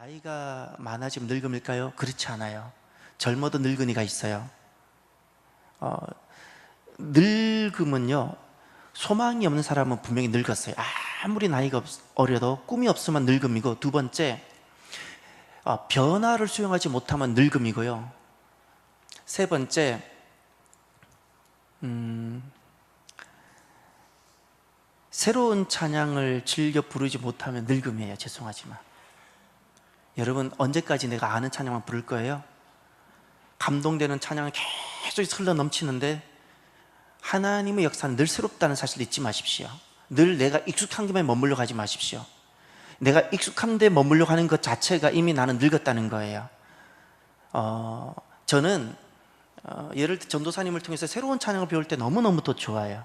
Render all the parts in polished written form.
나이가 많아지면 늙음일까요? 그렇지 않아요. 젊어도 늙은이가 있어요. 늙음은요, 소망이 없는 사람은 분명히 늙었어요. 아무리 나이가 어려도 꿈이 없으면 늙음이고, 두 번째, 변화를 수용하지 못하면 늙음이고요. 세 번째, 새로운 찬양을 즐겨 부르지 못하면 늙음이에요. 죄송하지만. 여러분, 언제까지 내가 아는 찬양만 부를 거예요? 감동되는 찬양은 계속 흘러 넘치는데 하나님의 역사는 늘 새롭다는 사실을 잊지 마십시오. 늘 내가 익숙한 데만 머물러 가지 마십시오. 내가 익숙한 데 머물러 가는 것 자체가 이미 나는 늙었다는 거예요. 저는 예를 들어 전도사님을 통해서 새로운 찬양을 배울 때 너무너무 더 좋아요.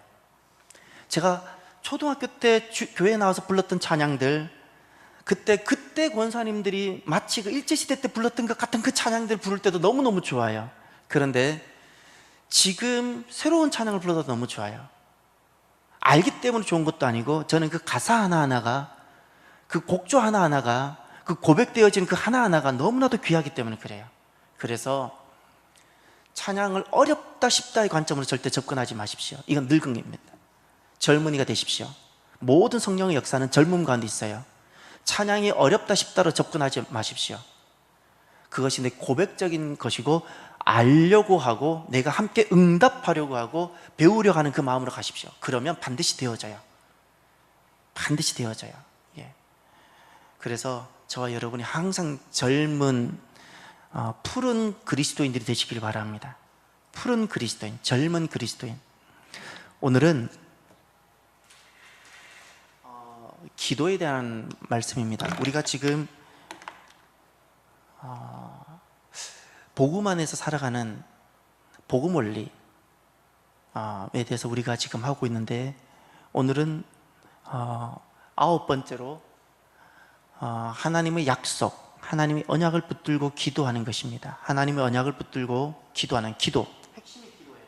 제가 초등학교 때 교회에 나와서 불렀던 찬양들, 그때 권사님들이 마치 그 일제시대 때 불렀던 것 같은 그 찬양들 부를 때도 너무너무 좋아요. 그런데 지금 새로운 찬양을 불러도 너무 좋아요. 알기 때문에 좋은 것도 아니고, 저는 그 가사 하나하나가, 그 곡조 하나하나가, 그 고백되어진 그 하나하나가 너무나도 귀하기 때문에 그래요. 그래서 찬양을 어렵다 쉽다의 관점으로 절대 접근하지 마십시오. 이건 늙은입니다. 젊은이가 되십시오. 모든 성령의 역사는 젊음 가운데 있어요. 찬양이 어렵다 쉽다로 접근하지 마십시오. 그것이 내 고백적인 것이고, 알려고 하고 내가 함께 응답하려고 하고 배우려고 하는 그 마음으로 가십시오. 그러면 반드시 되어져요. 반드시 되어져요. 예. 그래서 저와 여러분이 항상 젊은 푸른 그리스도인들이 되시길 바랍니다. 푸른 그리스도인, 젊은 그리스도인. 오늘은 기도에 대한 말씀입니다. 우리가 지금 복음 안에서 살아가는 복음 원리에 대해서 우리가 지금 하고 있는데, 오늘은 9번째로 하나님의 약속, 하나님의 언약을 붙들고 기도하는 것입니다. 하나님의 언약을 붙들고 기도하는 기도, 핵심이 기도예요.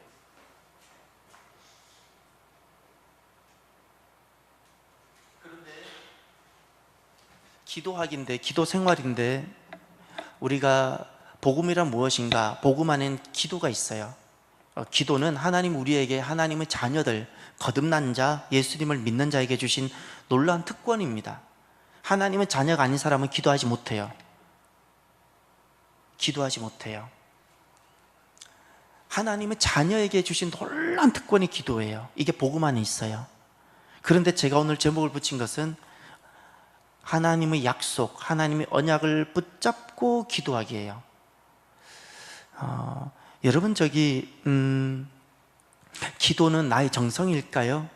그런데 기도학인데, 기도 생활인데, 우리가 복음이란 무엇인가? 복음 안에는 기도가 있어요. 기도는 하나님 우리에게, 하나님의 자녀들, 거듭난 자, 예수님을 믿는 자에게 주신 놀라운 특권입니다. 하나님의 자녀가 아닌 사람은 기도하지 못해요. 기도하지 못해요. 하나님의 자녀에게 주신 놀라운 특권이 기도예요. 이게 복음 안에 있어요. 그런데 제가 오늘 제목을 붙인 것은 하나님의 약속, 하나님의 언약을 붙잡고 기도하기예요. 여러분, 기도는 나의 정성일까요?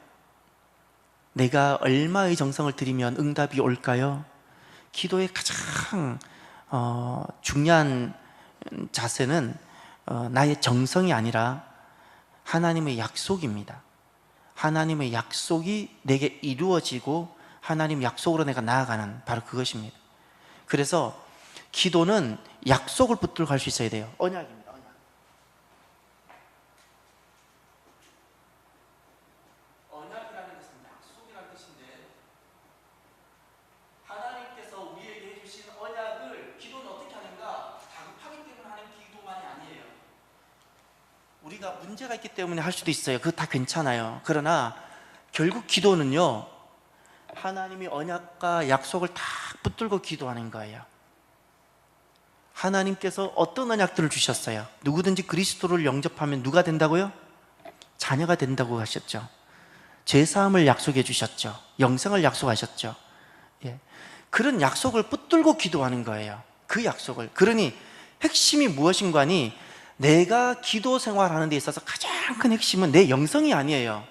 내가 얼마의 정성을 들이면 응답이 올까요? 기도의 가장 중요한 자세는 나의 정성이 아니라 하나님의 약속입니다. 하나님의 약속이 내게 이루어지고 하나님 약속으로 내가 나아가는, 바로 그것입니다. 그래서 기도는 약속을 붙들고 갈 수 있어야 돼요. 언약입니다. 언약이라는 것은 약속이라는 뜻인데, 하나님께서 우리에게 해주신 언약을 기도는 어떻게 하는가? 다급하기 때문에 하는 기도만이 아니에요. 우리가 문제가 있기 때문에 할 수도 있어요. 그거 다 괜찮아요. 그러나 결국 기도는요, 하나님이 언약과 약속을 다 붙들고 기도하는 거예요. 하나님께서 어떤 언약들을 주셨어요? 누구든지 그리스도를 영접하면 누가 된다고요? 자녀가 된다고 하셨죠. 죄사함을 약속해 주셨죠. 영생을 약속하셨죠. 예. 그런 약속을 붙들고 기도하는 거예요. 그 약속을. 그러니 핵심이 무엇인가니, 내가 기도 생활하는 데 있어서 가장 큰 핵심은 내 영성이 아니에요.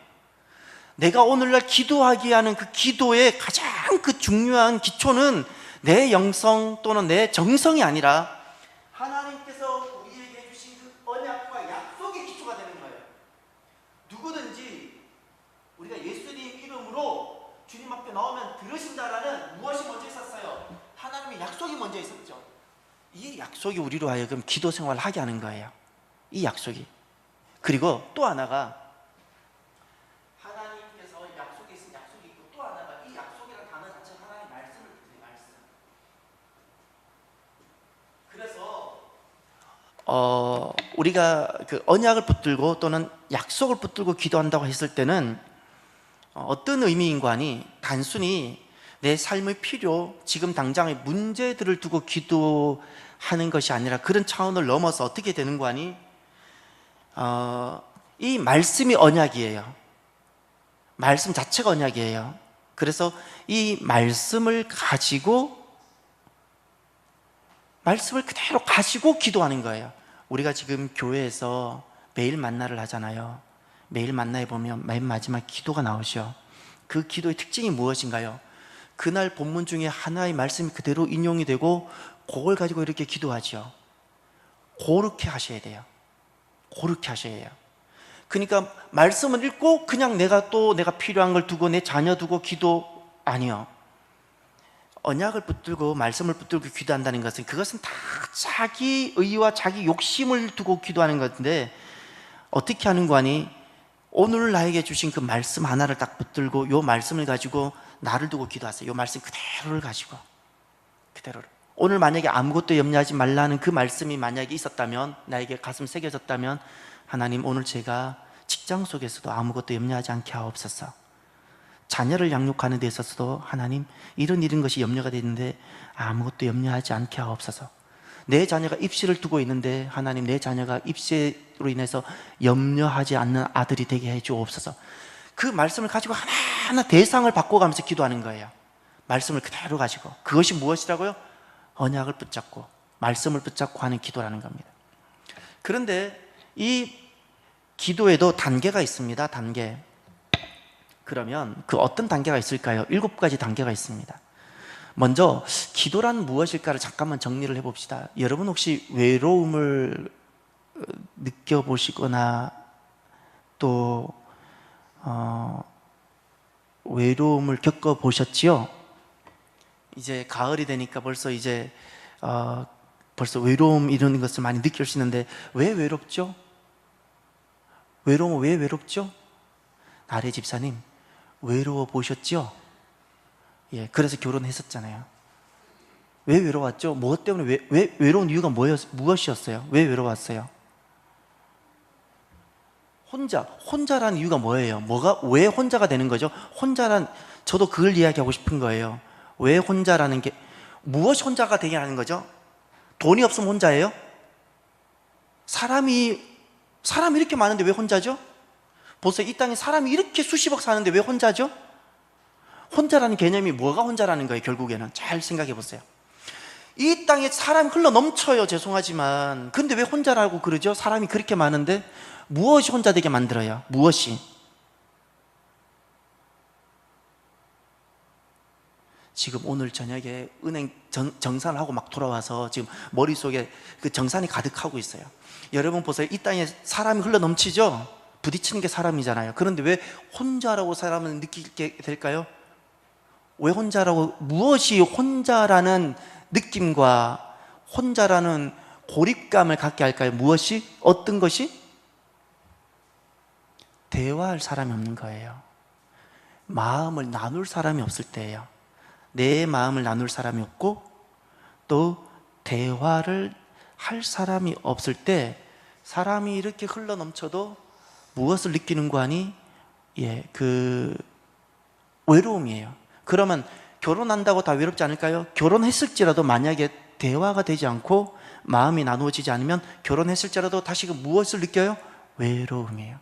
내가 오늘날 기도하기 하는 그 기도의 가장 그 중요한 기초는 내 영성 또는 내 정성이 아니라 하나님께서 우리에게 주신 그 언약과 약속의 기초가 되는 거예요. 누구든지 우리가 예수님 이름으로 주님 앞에 나오면 들으신다라는 무엇이 먼저 있었어요? 하나님의 약속이 먼저 있었죠. 이 약속이 우리로 하여금 기도 생활을 하게 하는 거예요. 이 약속이. 그리고 또 하나가, 하나님께서 약속이 있으면 약속이 있고, 또 하나가 이 약속이라는 단어 자체가 하나님의 말씀을 뜻해요. 말씀. 우리가 그 언약을 붙들고 또는 약속을 붙들고 기도한다고 했을 때는 어떤 의미인관이 단순히 내 삶의 필요, 지금 당장의 문제들을 두고 기도하는 것이 아니라 그런 차원을 넘어서 어떻게 되는관이 이 말씀이 언약이에요. 말씀 자체가 언약이에요. 그래서 이 말씀을 그대로 가지고 기도하는 거예요. 우리가 지금 교회에서 매일 만나를 하잖아요. 매일 만나에 보면 맨 마지막 기도가 나오죠. 그 기도의 특징이 무엇인가요? 그날 본문 중에 하나의 말씀이 그대로 인용이 되고 그걸 가지고 이렇게 기도하죠. 그렇게 하셔야 돼요. 그렇게 하셔야 해요. 그러니까 말씀을 읽고 그냥 내가 필요한 걸 두고 내 자녀 두고 기도 아니요. 언약을 붙들고 말씀을 붙들고 기도한다는 것은 그것은 다 자기 의와 자기 욕심을 두고 기도하는 건데 어떻게 하는 거니? 오늘 나에게 주신 그 말씀 하나를 딱 붙들고 요 말씀을 가지고 나를 두고 기도하세요. 요 말씀 그대로를 가지고 그대로를. 오늘 만약에 아무것도 염려하지 말라는 그 말씀이 만약에 있었다면, 나에게 가슴 새겨졌다면, 하나님 오늘 제가 직장 속에서도 아무것도 염려하지 않게 하옵소서. 자녀를 양육하는 데 있어서도 하나님 이런 것이 염려가 되는데 아무것도 염려하지 않게 하옵소서. 내 자녀가 입시를 두고 있는데 하나님 내 자녀가 입시로 인해서 염려하지 않는 아들이 되게 해 주옵소서. 그 말씀을 가지고 하나하나 대상을 바꿔가면서 기도하는 거예요. 말씀을 그대로 가지고. 그것이 무엇이라고요? 언약을 붙잡고 말씀을 붙잡고 하는 기도라는 겁니다. 그런데 이 기도에도 단계가 있습니다. 단계. 그러면 그 어떤 단계가 있을까요? 7가지 단계가 있습니다. 먼저 기도란 무엇일까를 잠깐만 정리를 해봅시다. 여러분 혹시 외로움을 느껴보시거나 또 외로움을 겪어보셨지요? 이제 가을이 되니까 벌써 외로움 이런 것을 많이 느낄 수 있는데 왜 외롭죠? 외로움은 왜 외롭죠? 나래 집사님 외로워 보셨죠? 예, 그래서 결혼했었잖아요. 왜 외로웠죠? 무엇 때문에 왜 외로운 이유가 무엇이었어요? 왜 외로웠어요? 혼자란 이유가 뭐예요? 왜 혼자가 되는 거죠? 저도 그걸 이야기하고 싶은 거예요. 왜 혼자라는 게, 무엇이 혼자가 되게 하는 거죠? 돈이 없으면 혼자예요? 사람이 이렇게 많은데 왜 혼자죠? 보세요. 이 땅에 사람이 이렇게 수십억 사는데 왜 혼자죠? 혼자라는 개념이 뭐가 혼자라는 거예요? 결국에는 잘 생각해 보세요. 이 땅에 사람이 흘러 넘쳐요. 죄송하지만. 근데 왜 혼자라고 그러죠? 사람이 그렇게 많은데 무엇이 혼자 되게 만들어요? 무엇이? 지금 오늘 저녁에 은행 정산을 하고 막 돌아와서 지금 머릿속에 그 정산이 가득하고 있어요. 여러분 보세요. 이 땅에 사람이 흘러 넘치죠? 부딪히는 게 사람이잖아요. 그런데 왜 혼자라고 사람은 느끼게 될까요? 왜 혼자라고, 무엇이 혼자라는 느낌과 혼자라는 고립감을 갖게 할까요? 무엇이? 어떤 것이? 대화할 사람이 없는 거예요. 마음을 나눌 사람이 없을 때예요. 내 마음을 나눌 사람이 없고 또 대화를 할 사람이 없을 때 사람이 이렇게 흘러 넘쳐도 무엇을 느끼는 거 아니? 그 외로움이에요. 그러면 결혼한다고 다 외롭지 않을까요? 결혼했을지라도 만약에 대화가 되지 않고 마음이 나누어지지 않으면 결혼했을지라도 다시 그 무엇을 느껴요? 외로움이에요.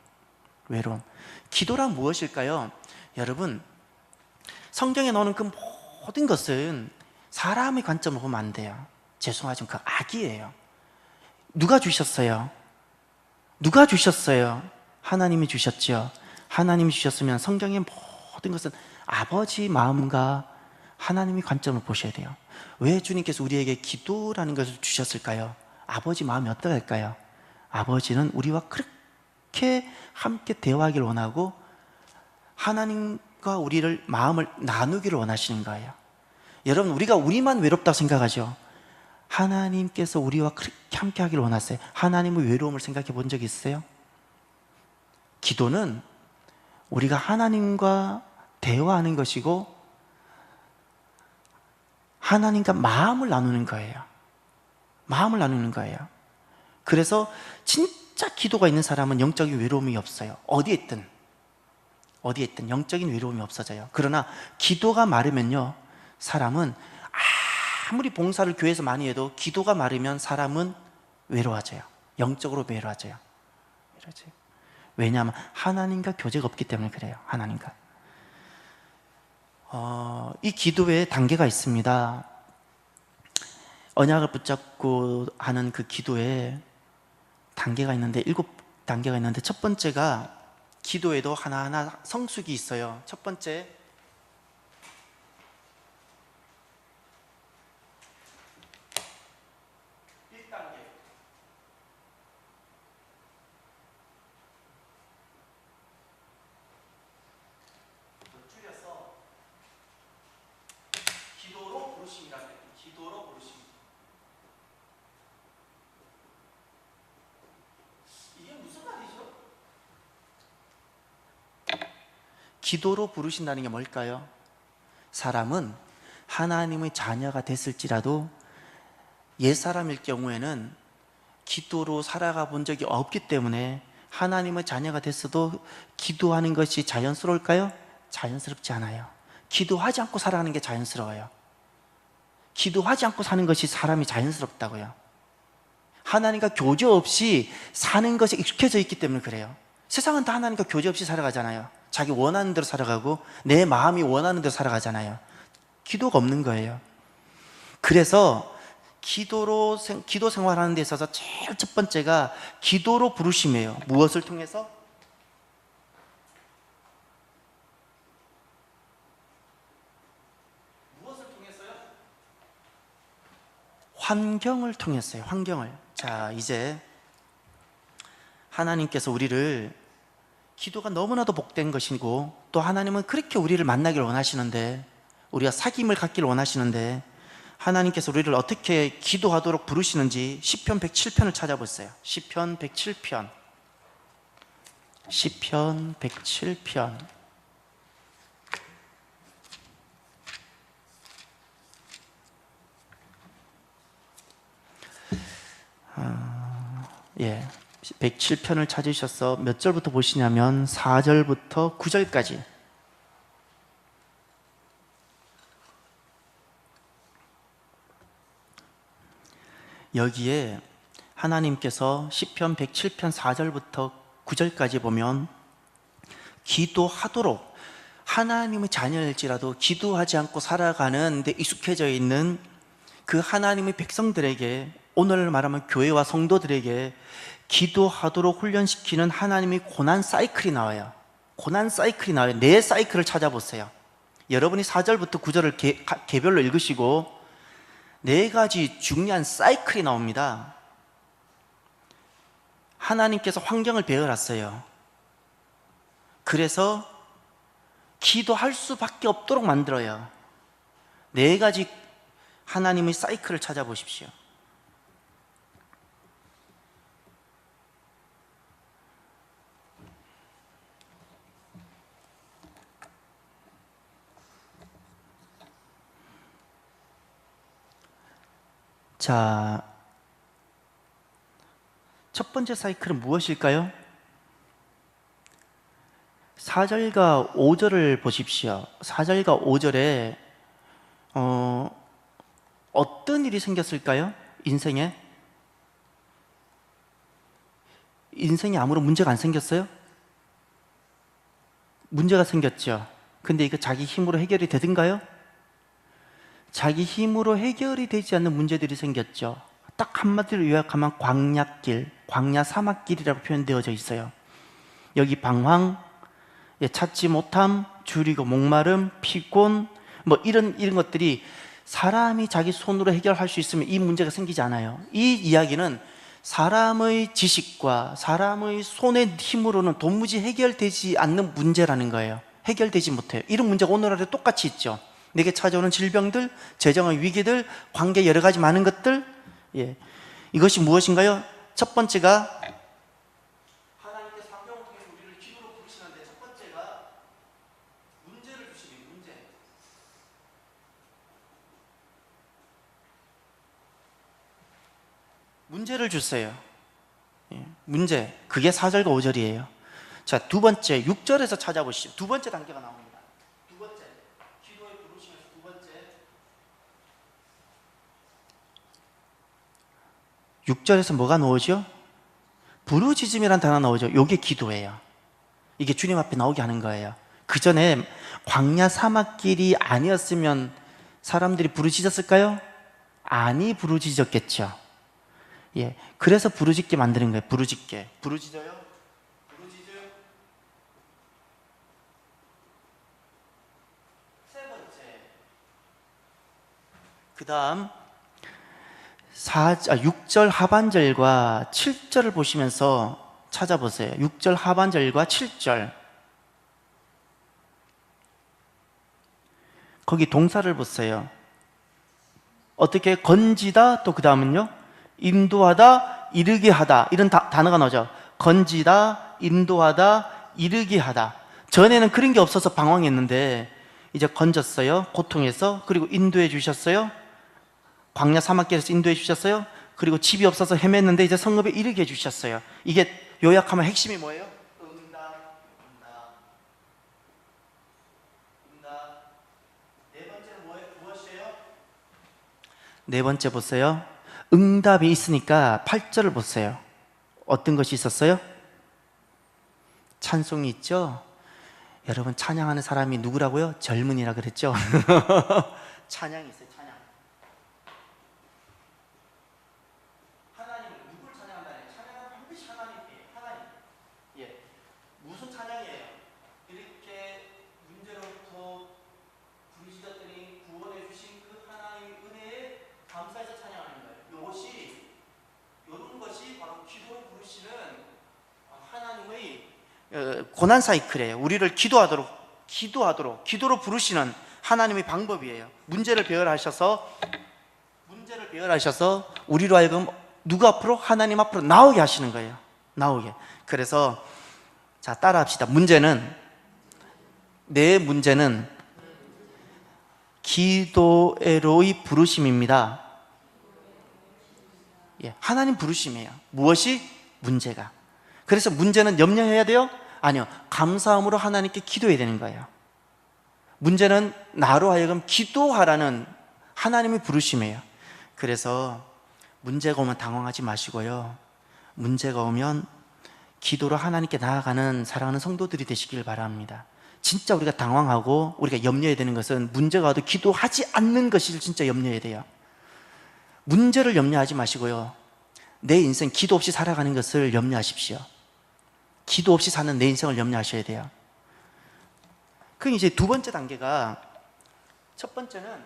외로움. 기도란 무엇일까요? 여러분, 성경에 나오는 그 모든 것은 사람의 관점으로 보면 안 돼요. 죄송하지만 그 악이에요. 누가 주셨어요? 누가 주셨어요? 하나님이 주셨죠. 하나님이 주셨으면 성경의 모든 것은 아버지 마음과 하나님의 관점을 보셔야 돼요. 왜 주님께서 우리에게 기도라는 것을 주셨을까요? 아버지 마음이 어떠할까요? 아버지는 우리와 그렇게 함께 대화하기를 원하고 하나님과 우리를 마음을 나누기를 원하시는 거예요. 여러분, 우리만 외롭다고 생각하죠. 하나님께서 우리와 그렇게 함께 하기를 원하세요. 하나님의 외로움을 생각해 본 적 있어요? 기도는 우리가 하나님과 대화하는 것이고 하나님과 마음을 나누는 거예요. 마음을 나누는 거예요. 그래서 진짜 기도가 있는 사람은 영적인 외로움이 없어요. 어디에 있든 영적인 외로움이 없어져요. 그러나 기도가 마르면요, 사람은 아무리 봉사를 교회에서 많이 해도 기도가 마르면 사람은 외로워져요. 영적으로 외로워져요. 왜냐하면 하나님과 교제가 없기 때문에 그래요. 하나님과. 이 기도에 단계가 있습니다. 언약을 붙잡고 하는 그 기도에 단계가 있는데, 7단계가 있는데, 첫 번째가 기도에도 하나하나 성숙이 있어요. 첫 번째, 기도로 부르심이라고 해요. 기도로 부르심. 이게 무슨 말이죠? 기도로 부르신다는 게 뭘까요? 사람은 하나님의 자녀가 됐을지라도 옛사람일 경우에는 기도로 살아가 본 적이 없기 때문에 하나님의 자녀가 됐어도 기도하는 것이 자연스러울까요? 자연스럽지 않아요. 기도하지 않고 살아가는 게 자연스러워요. 기도하지 않고 사는 것이 사람이 자연스럽다고요. 하나님과 교제 없이 사는 것에 익숙해져 있기 때문에 그래요. 세상은 다 하나님과 교제 없이 살아가잖아요. 자기 원하는 대로 살아가고 내 마음이 원하는 대로 살아가잖아요. 기도가 없는 거예요. 그래서 기도 생활하는 데 있어서 제일 첫 번째가 기도로 부르심이에요. 무엇을 통해서? 무엇을 통해서요? 환경을 통했어요. 환경을. 자, 이제 하나님께서 우리를, 기도가 너무나도 복된 것이고 또 하나님은 그렇게 우리를 만나기를 원하시는데, 우리가 사귐을 갖기를 원하시는데, 하나님께서 우리를 어떻게 기도하도록 부르시는지 시편 107편을 찾아보세요. 시편 107편. 시편 107편. 예. 107편을 찾으셔서 몇 절부터 보시냐면 4절부터 9절까지. 여기에 하나님께서 시편 107편 4절부터 9절까지 보면 기도하도록, 하나님의 자녀일지라도 기도하지 않고 살아가는 데 익숙해져 있는 그 하나님의 백성들에게, 오늘 말하면 교회와 성도들에게 기도하도록 훈련시키는 하나님의 고난 사이클이 나와요. 고난 사이클이 나와요. 내 사이클을 찾아보세요. 여러분이 4절부터 9절을 개별로 읽으시고 네 가지 중요한 사이클이 나옵니다. 하나님께서 환경을 배열했어요. 그래서 기도할 수밖에 없도록 만들어요. 네 가지 하나님의 사이클을 찾아보십시오. 자, 첫 번째 사이클은 무엇일까요? 4절과 5절을 보십시오. 4절과 5절에 어떤 일이 생겼을까요? 인생에 아무런 문제가 안 생겼어요? 문제가 생겼죠. 근데 이거 자기 힘으로 해결이 되든가요? 자기 힘으로 해결이 되지 않는 문제들이 생겼죠. 딱 한마디로 요약하면 광야길, 광야 사막길이라고 표현되어져 있어요. 여기 방황, 찾지 못함, 줄이고 목마름, 피곤, 뭐 이런 것들이 사람이 자기 손으로 해결할 수 있으면 이 문제가 생기지 않아요. 이 이야기는 사람의 지식과 사람의 손의 힘으로는 도무지 해결되지 않는 문제라는 거예요. 해결되지 못해요. 이런 문제가 오늘날에 똑같이 있죠. 내게 찾아오는 질병들, 재정의 위기들, 관계 여러 가지 많은 것들, 이것이 무엇인가요? 첫 번째가 하나님께서 환경을 통해 우리를 기도로 부르시는데, 첫 번째가 문제를 주시는 문제. 문제를 주세요. 문제. 그게 4절과 5절이에요. 자, 두 번째 6절에서 찾아보시죠. 두 번째 단계가 나옵니다. 두 번째 기도의 부르심에서 두 번째 6절에서 뭐가 나오죠? 부르짖음이란 단어 나오죠. 이게 기도예요. 이게 주님 앞에 나오게 하는 거예요. 그 전에 광야 사막길이 아니었으면 사람들이 부르짖었을까요? 아니, 부르짖었겠죠. 예, 그래서 부르짖게 만드는 거예요. 부르짖게. 부르짖어요? 부르짖음. 세 번째. 그 다음 6절 하반절과 7절을 보시면서 찾아보세요. 6절 하반절과 7절. 거기 동사를 보세요. 어떻게 건지다, 또 그 다음은요? 인도하다, 이르게 하다. 이런 단어가 나오죠. 건지다, 인도하다, 이르게 하다. 전에는 그런 게 없어서 방황했는데 이제 건졌어요. 고통해서. 그리고 인도해 주셨어요. 광야 사막길에서 인도해 주셨어요. 그리고 집이 없어서 헤맸는데 이제 성읍에 이르게 해 주셨어요. 이게 요약하면 핵심이 뭐예요? 응답, 응답, 응답. 네 번째는 무엇이에요? 네 번째 보세요. 응답이 있으니까 8절을 보세요. 어떤 것이 있었어요? 찬송이 있죠? 여러분, 찬양하는 사람이 누구라고요? 젊은이라 그랬죠? 찬양이 있어요. 찬양. 하나님을 누굴 찬양한다는 거예요? 찬양은 반드시 하나님이에요. 하나님. 예. 무슨 찬양이에요? 이렇게 문제로부터 부르짖었더니 구원해 주신 그 하나님의 은혜에 감사해서 찬양하는 거예요. 이런 것이 바로 기도를 부르시는 하나님의 고난 사이클이에요. 우리를 기도로 부르시는 하나님의 방법이에요. 문제를 배열하셔서 우리로 하여금 누구 앞으로? 하나님 앞으로 나오게 하시는 거예요. 나오게. 그래서 자, 따라합시다. 내 문제는 기도로의 부르심입니다. 예, 하나님 부르심이에요. 무엇이? 문제가. 그래서 문제는 염려해야 돼요? 아니요. 감사함으로 하나님께 기도해야 되는 거예요. 문제는 나로 하여금 기도하라는 하나님의 부르심이에요. 그래서 문제가 오면 당황하지 마시고요. 문제가 오면 기도로 하나님께 나아가는 사랑하는 성도들이 되시길 바랍니다. 진짜 우리가 당황하고 우리가 염려해야 되는 것은 문제가 와도 기도하지 않는 것을 진짜 염려해야 돼요. 문제를 염려하지 마시고요. 내 인생 기도 없이 살아가는 것을 염려하십시오. 기도 없이 사는 내 인생을 염려하셔야 돼요. 그럼 이제 두 번째 단계가, 첫 번째는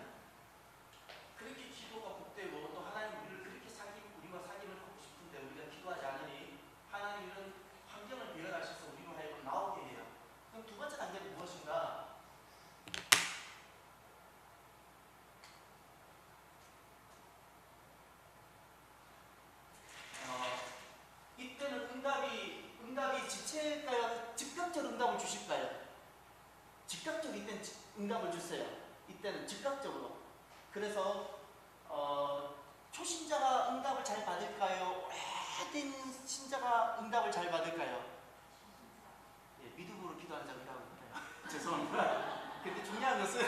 그렇게 기도가 복되고 또 하나님 우리와 사귐을 하고 싶은데 우리가 기도하지 않으니 하나님 이런 환경을 배열하셔서 우리로 하여금 나오게 해요. 그럼 두 번째 단계는 무엇인가? 이때는 응답이 지체일까요? 즉각적 응답을 주실까요? 즉각적 이때는 응답을 주세요. 이때는 즉각적으로. 그래서 초신자가 응답을 잘 받을까요? 오래된 신자가 응답을 잘 받을까요? 예, 믿음으로 기도하는 자가 이라고 그래요. 죄송합니다. 근데 중요한 것은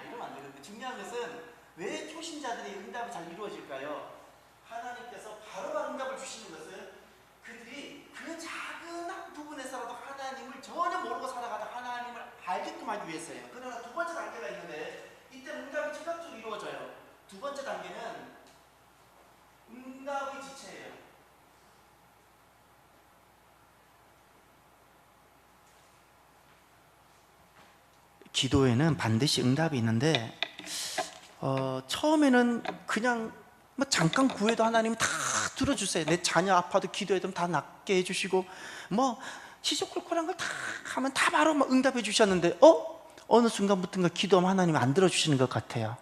이러면 안 되는데, 중요한 것은 왜 초신자들이 응답이 잘 이루어질까요? 하나님께서 바로바로 응답을 주시는 것은 그들이 그 작은 부분에서라도 하나님을 전혀 모르고 살아가다 하나님을 알게끔 하기 위해서예요. 그러나 두 번째 단계가 있는데 이때 응답이 즉각적으로 이루어져요. 두 번째 단계는 응답의 지체예요. 기도에는 반드시 응답이 있는데 처음에는 그냥 잠깐 구해도 하나님이 다 들어주세요. 내 자녀 아파도 기도해도 다 낫게 해주시고 시시콜콜한 걸 다 하면 다 바로 응답해 주셨는데 어느 순간부터인가 기도하면 하나님이 안 들어주시는 것 같아요.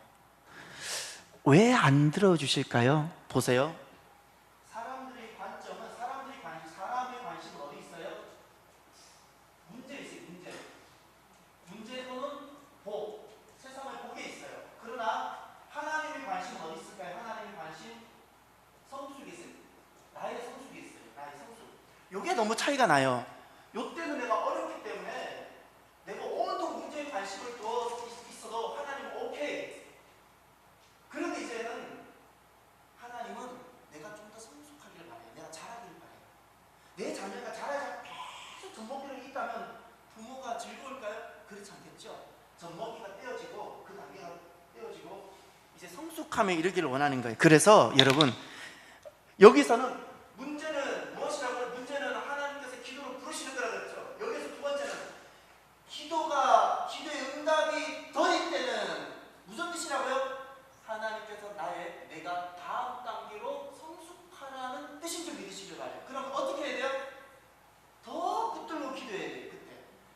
왜 안 들어주실까요? 보세요. 사람의 관심은 어디 있어요? 문제에 있어요. 문제는 세상의 복에 있어요. 그러나 하나님의 관심은 어디 있을까요? 하나님의 관심, 성수 너무 차이가 나요. 요때는 내가 어렵기 때문에 내가 온통 문제에 관심을 두어 있어도 하나님은 오케이. 그런데 이제는 하나님은 내가 좀 더 성숙하기를 바래요. 내가 잘하기를 바래요. 내 자녀가 잘하지 계속 젖먹이를 있다면 부모가 즐거울까요? 그렇지 않겠죠. 젖먹이가 떼어지고 그 단계가 떼어지고 이제 성숙함에 이르기를 원하는 거예요. 그래서 여러분 여기서는 문제는 무엇이라고요? 문제는 하나님께서 기도를 부르시는 거라 그랬죠. 여기서 두 번째는 기도의 응답이 더딜 때는 무슨 뜻이라고요? 하나님께서 내가 다음 단계로 성숙하라는 뜻인 줄 믿으시길 바래요. 그럼 어떻게 해야 돼요? 더 붙들고 기도해야 돼요.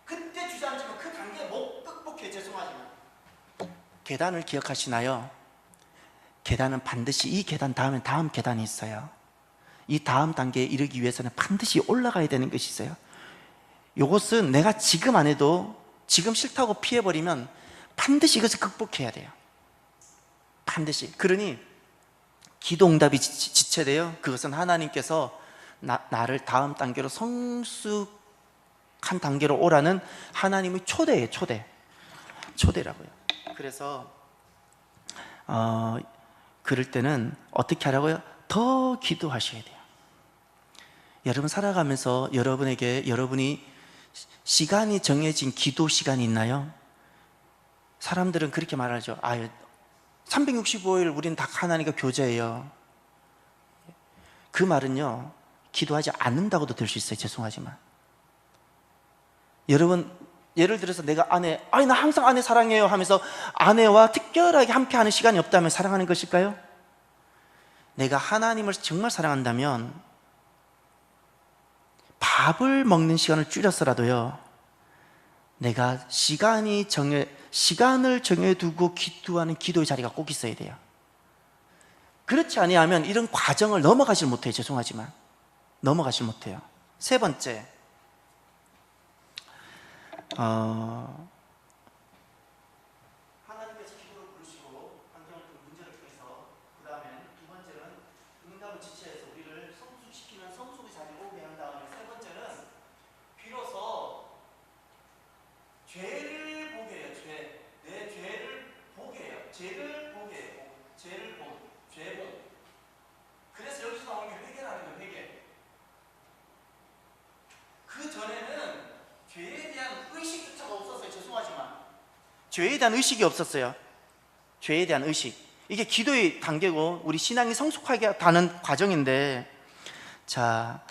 그때 주저앉으면 그 단계에 못 극복해. 죄송하지만 계단을 기억하시나요? 계단은 반드시 이 계단 다음에 다음 계단이 있어요. 이 다음 단계에 이르기 위해서는 반드시 올라가야 되는 것이 있어요. 이것은 내가 지금 안 해도 지금 싫다고 피해버리면 반드시 이것을 극복해야 돼요. 반드시. 그러니 기도 응답이 지체돼요. 그것은 하나님께서 나를 다음 단계로 성숙한 단계로 오라는 하나님의 초대예요. 초대라고요. 그래서 그럴 때는 어떻게 하라고요? 더 기도하셔야 돼요. 여러분 살아가면서 여러분이 시간이 정해진 기도 시간이 있나요? 사람들은 그렇게 말하죠. 365일 우리는 다 하나님과 교제해요. 그 말은요, 기도하지 않는다고도 들 수 있어요. 죄송하지만. 여러분, 예를 들어서 내가 나 항상 아내 사랑해요 하면서 아내와 특별하게 함께하는 시간이 없다면 사랑하는 것일까요? 내가 하나님을 정말 사랑한다면 밥을 먹는 시간을 줄여서라도요, 내가 시간을 정해두고 기도하는 기도의 자리가 꼭 있어야 돼요. 그렇지 아니하면 이런 과정을 넘어가질 못해요. 죄송하지만 넘어가질 못해요. 세 번째, 하나님께서 기도를 부르시고 환경을 문제를 통해서, 그 다음에 두 번째는 응답을 지체해서 우리를 성숙시키면 성숙의 자리에 오게 한 다음에, 세 번째는 비로소 죄를 보게 해요. 내 죄를 보게 해요. 죄를 보게 해요. 죄봉. 그래서 여기서 나오는 게 회개라는 거예요. 회개. 그 전에는 죄에 대한 의식조차가 없었어요. 죄송하지만 죄에 대한 의식이 없었어요. 죄에 대한 의식. 이게 기도의 단계고 우리 신앙이 성숙하게 가는 과정인데, 자,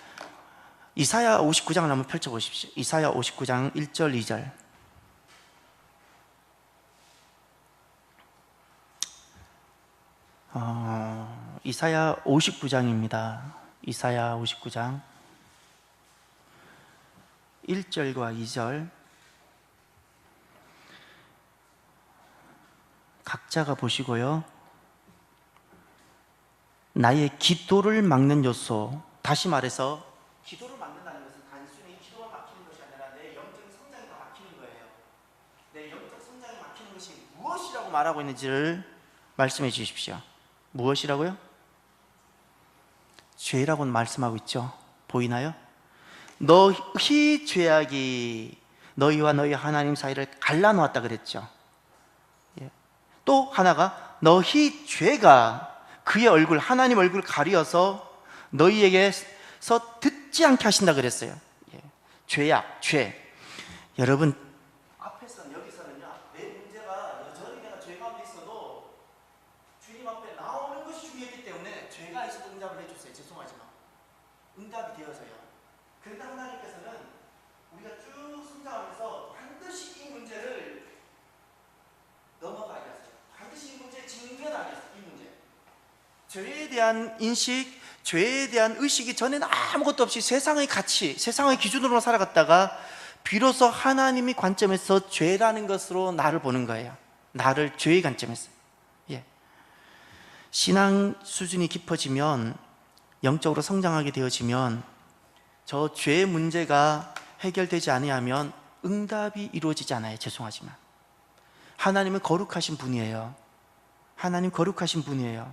이사야 59장을 한번 펼쳐보십시오. 이사야 59장 1절 2절. 이사야 59장입니다. 이사야 59장 1절과 2절 각자가 보시고요. 나의 기도를 막는 요소, 다시 말해서 기도를 막는다는 것은 단순히 기도가 막히는 것이 아니라 내 영적인 성장이 다 막히는 거예요. 내 영적 성장이 막히는 것이 무엇이라고 말하고 있는지를 말씀해 주십시오. 무엇이라고요? 죄라고는 말씀하고 있죠. 보이나요? 너희 죄악이 너희와 너희 하나님 사이를 갈라놓았다 그랬죠. 또 하나가 너희 죄가 그의 얼굴, 하나님 얼굴 가리어서 너희에게서 듣지 않게 하신다 그랬어요. 죄악, 죄. 여러분 앞에서는, 여기서는요, 내 문제가 여전히 내가 죄 가운데 있어도 주님 앞에 나오는 것이 중요했기 때문에 죄가 있어도 응답을 해주세요. 죄송하지만 응답이 되어서요. 그런데 하나님께서는 우리가 쭉 성장하면서 반드시 이 문제를 넘어가게 하세요. 반드시 이 문제에 직면하게 하세요. 이 문제, 죄에 대한 인식, 죄에 대한 의식이 전에는 아무것도 없이 세상의 가치, 세상의 기준으로 살아갔다가 비로소 하나님의 관점에서 죄라는 것으로 나를 보는 거예요. 나를 죄의 관점에서. 신앙 수준이 깊어지면, 영적으로 성장하게 되어지면 저 죄의 문제가 해결되지 아니하면 응답이 이루어지지 않아요. 죄송하지만 하나님은 거룩하신 분이에요. 하나님 거룩하신 분이에요.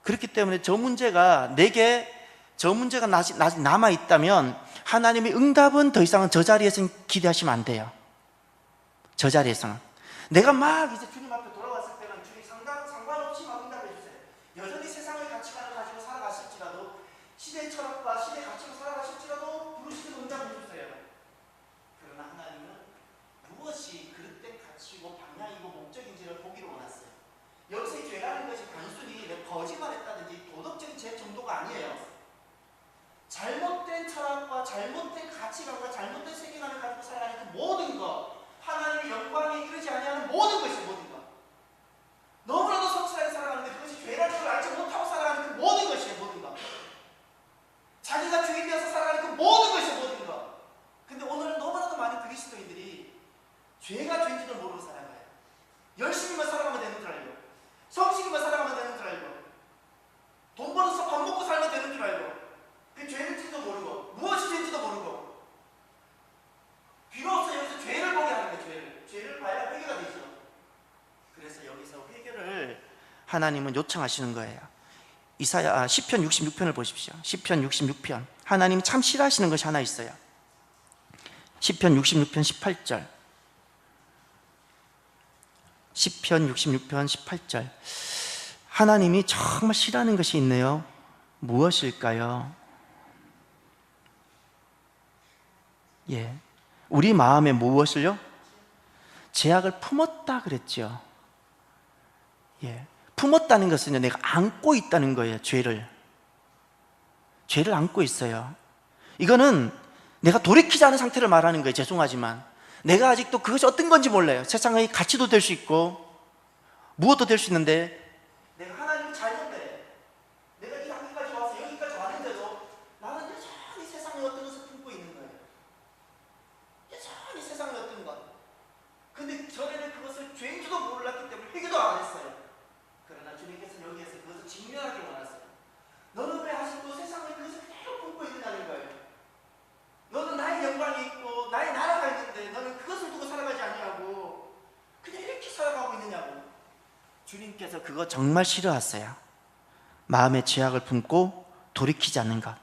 그렇기 때문에 저 문제가 내게 저 문제가 아직 남아있다면 하나님의 응답은 더 이상은 저 자리에서는 기대하시면 안 돼요. 저 자리에서는 내가 막 이제 주님 앞에 돌아왔을 때는 주님 상관없이 막 응답해 주세요. 여전히 세상의 가치관을 가지고 살아가실지라도, 시대의 철학과 시대의 가치로 살아가실지라도 부르시는 응답해 주세요. 그러나 하나님은 무엇이 그릇된 가치고 방향이고 목적인지를 보기를 원했어요. 여기서 죄라는 것이 단순히 거짓말했다든지 도덕적인 죄 정도가 아니에요. 잘못된 철학과 잘못된 가치관과 잘못된 세계관을 가지고 살아가는 그 모든 것, 하나님의 영광에 이르지 아니하는 모든 것이 모든 것, 너무나도 성실하게 살아가는데 그것이 죄라는 걸 알지 못하고 살아가는 그 모든 것이에요. 모든 것, 자기가 주인 되어서 살아가는 그 모든 것이 모든 것. 근데 오늘은 너무나도 많은 그리스도인들이 죄가 죄인지도 모르고 살아가요. 열심히만 살아가면 되는 줄 알고, 성실히만 살아가면 되는 줄 알고, 돈 벌어서 밥 먹고 살면 되는 줄 알고, 그 죄인지도 모르고 무엇이 죄인지도 모르고, 비로소 여기서 죄를 보게 하는 거예요. 죄를 봐야 회개가 되죠. 그래서 여기서 회개를 하나님은 요청하시는 거예요. 시편 66편을 보십시오. 시편 66편, 하나님 참 싫어하시는 것이 하나 있어요. 시편 66편 18절, 시편 66편 18절, 하나님이 정말 싫어하는 것이 있네요. 무엇일까요? 우리 마음에 무엇을요? 죄악을 품었다 그랬죠. 품었다는 것은요, 내가 안고 있다는 거예요. 죄를 안고 있어요. 이거는 내가 돌이키지 않은 상태를 말하는 거예요. 죄송하지만 내가 아직도 그것이 어떤 건지 몰라요. 세상의 가치도 될 수 있고 무엇도 될 수 있는데, 내가 하나님을 잘못해, 내가 이 단계까지 와서 여기까지 왔는데도 나는 여전히 세상의 어떤 것을 품고 있는 거예요. 여전히 세상의 어떤 것. 근데 전에는 그것을 죄인 줄도 몰랐기 때문에 회개도 안 했어요. 그러나 주님께서는 여기에서 그것을 직면하기 원하세요. 너는 왜 아직도 세상의 그것을 그대로 품고 있느냐는 거예요. 너는 나의 영광이 있고 나의 나라가 있는데 너는 그것을 두고 살아가지 아니하고 그냥 이렇게 살아가고 있느냐고. 주님께서 그거 정말 싫어하세요. 마음의 죄악을 품고 돌이키지 않는 것.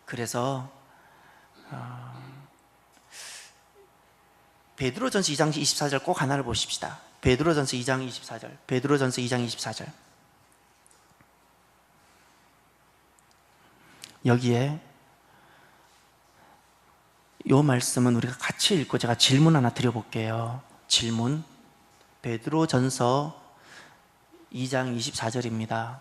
그래서 베드로전서 2장 24절 꼭 하나를 보십시다. 베드로전서 2장 24절, 베드로전서 2장 24절. 여기에 이 말씀은 우리가 같이 읽고 제가 질문 하나 드려볼게요. 질문. 베드로전서 2장 24절입니다.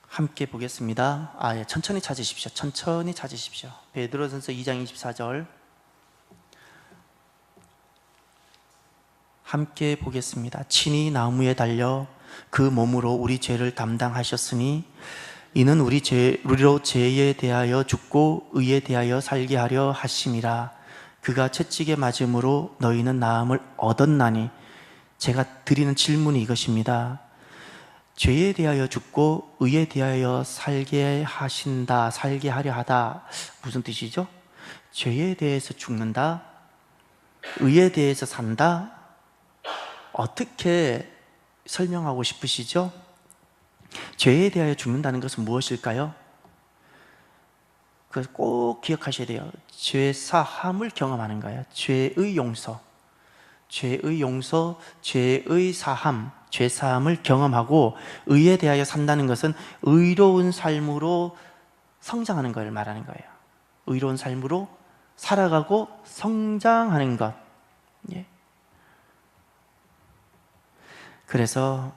함께 보겠습니다. 천천히 찾으십시오. 천천히 찾으십시오. 베드로전서 2장 24절 함께 보겠습니다. 친히 나무에 달려 그 몸으로 우리 죄를 담당하셨으니 이는 우리로 죄에 대하여 죽고 의에 대하여 살게 하려 하심이라. 그가 채찍에 맞음으로 너희는 나음을 얻었나니. 제가 드리는 질문이 이것입니다. 죄에 대하여 죽고 의에 대하여 살게 하신다, 살게 하려 하다, 무슨 뜻이죠? 죄에 대해서 죽는다, 의에 대해서 산다. 어떻게 설명하고 싶으시죠? 죄에 대하여 죽는다는 것은 무엇일까요? 그걸 꼭 기억하셔야 돼요. 죄 사함을 경험하는 거예요. 죄의 용서, 죄의 용서, 죄의 사함, 죄 사함을 경험하고 의에 대하여 산다는 것은 의로운 삶으로 성장하는 걸 말하는 거예요. 의로운 삶으로 살아가고 성장하는 것. 그래서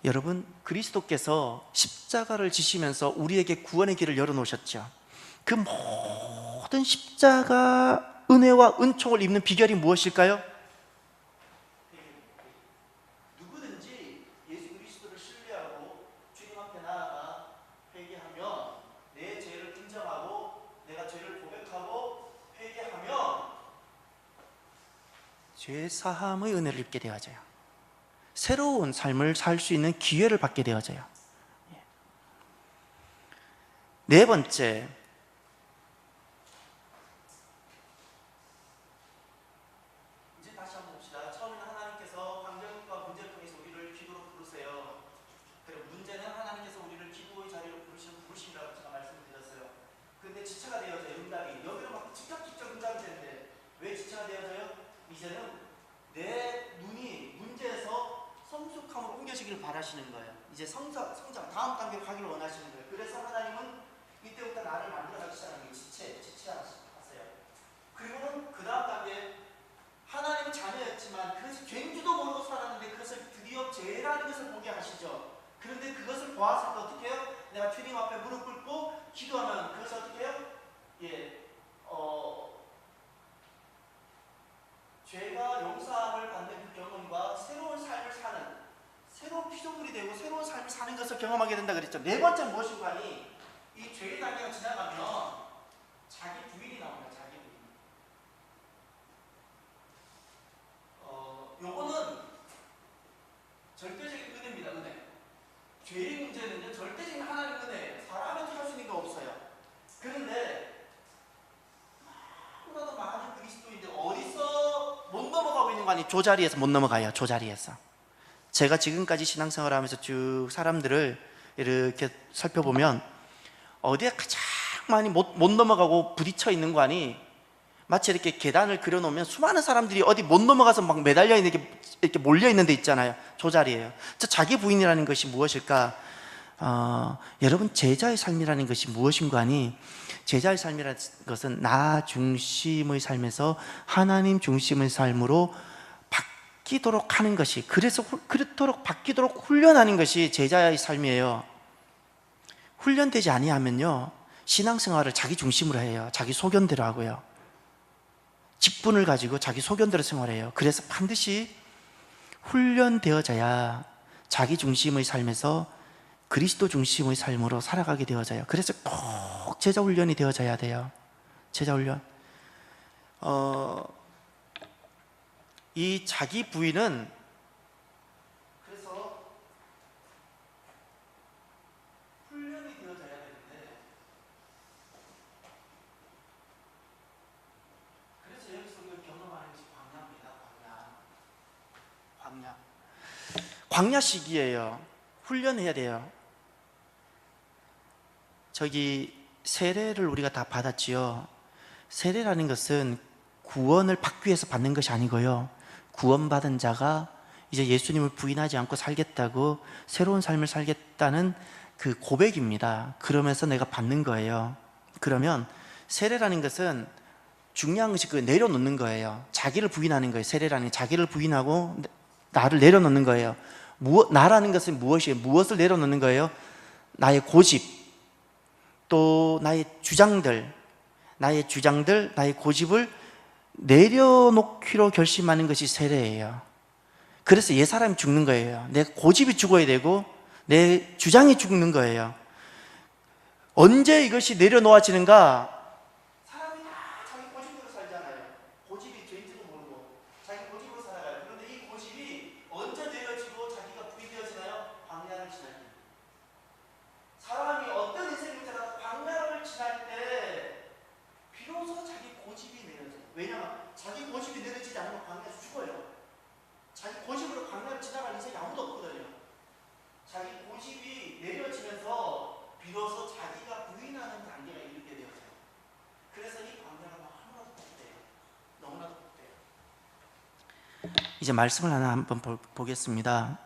여러분, 그리스도께서 십자가를 지시면서 우리에게 구원의 길을 열어놓으셨죠. 그 모든 십자가 은혜와 은총을 입는 비결이 무엇일까요? 누구든지 예수 그리스도를 신뢰하고 주님 앞에 나아가 회개하며 내 죄를 인정하고 내가 죄를 고백하고 회개하며 죄 사함의 은혜를 입게 되어져요. 새로운 삶을 살 수 있는 기회를 받게 되어져요. 네 번째, 원하시는 거예요. 이제 성장 다음 단계로 가기를 원하시는 거예요. 그래서 하나님은 이때부터 나를 만들어가기 시작하는 게 지체하세요. 그리고는 그 다음 단계, 하나님은 자녀였지만 그것이 죄인지도 모르고 살았는데 그것을 드디어 죄라는 것을 보게 하시죠. 그런데 그것을 보았을 때 어떻게 해요? 내가 주님 앞에 무릎 꿇고 기도하면 그것을 어떻게 해요? 죄가 용서함을 받는 그 경험과 새로운 삶을 사는, 새로운 피조물이 되고 새로운 삶을 사는 것을 경험하게 된다 그랬죠. 네 번째 무엇인가 하니, 이 죄의 단계가 지나가면 자기 부인이 나옵니다. 자기 부인. 요거는 절대적인 은혜입니다. 은혜. 죄의 문제는요, 절대적인 하나님 은혜예요. 사람이 어떻게 할 수 있는 게 없어요. 그런데 너무나도 많은 그리스도인들 어디서 못 넘어가고 있는 거 아니? 조자리에서 못 넘어가요. 조자리에서. 제가 지금까지 신앙생활을 하면서 쭉 사람들을 이렇게 살펴보면 어디에 가장 많이 못 넘어가고 부딪혀 있는 거 아니? 마치 이렇게 계단을 그려놓으면 수많은 사람들이 어디 못 넘어가서 막 매달려 있는 게 이렇게 몰려 있는 데 있잖아요. 조자리예요. 자기 부인이라는 것이 무엇일까? 여러분, 제자의 삶이라는 것이 무엇인가 하니, 제자의 삶이라는 것은 나 중심의 삶에서 하나님 중심의 삶으로 바뀌도록 하는 것이, 그래서 그렇도록 바뀌도록 훈련하는 것이 제자의 삶이에요. 훈련되지 아니하면요, 신앙생활을 자기 중심으로 해요. 자기 소견대로 하고요. 직분을 가지고 자기 소견대로 생활해요. 그래서 반드시 훈련되어져야 자기 중심의 삶에서 그리스도 중심의 삶으로 살아가게 되어져요. 그래서 꼭 제자 훈련이 되어져야 돼요. 제자 훈련. 이 자기 부인은 그래서 훈련이 되어져야 되는데, 그래서 여기서 우리가 경험하는 것이 광야입니다. 광야 시기예요. 훈련해야 돼요. 저기 세례를 우리가 다 받았지요. 세례라는 것은 구원을 받기 위해서 받는 것이 아니고요, 구원받은 자가 이제 예수님을 부인하지 않고 살겠다고, 새로운 삶을 살겠다는 그 고백입니다. 그러면서 내가 받는 거예요. 그러면 세례라는 것은 중요한 것이 그 내려놓는 거예요. 자기를 부인하는 거예요. 세례라는 게 자기를 부인하고 나를 내려놓는 거예요. 나라는 것은 무엇이에요? 무엇을 내려놓는 거예요? 나의 고집, 또 나의 주장들, 나의 고집을 내려놓기로 결심하는 것이 세례예요. 그래서 옛사람이 죽는 거예요. 내 고집이 죽어야 되고 내 주장이 죽는 거예요. 언제 이것이 내려놓아지는가? 사람이 다 자기 고집으로 살잖아요. 고집이 죄인지도 모르고 자기 고집으로 살아가요. 그런데 이 고집이 언제 내려지고 자기가 부인되어지나요? 광야를 지날 때. 사람이 어떤 인생을 살아도 광야를 지날 때 비로소 자기 고집이 내려져요. 왜냐하면 자기 고집이 내려지지 않으면 광야에서 죽어요. 자기 고집으로 광야를 지나갈 인생이 아무도 없거든요. 자기 고집이 내려지면서 비로소 자기가 부인하는 단계가 이르게 되어져요. 그래서 이 광야가 너무나도 복돼요. 너무나도 복돼요. 이제 말씀을 하나 한번 보겠습니다.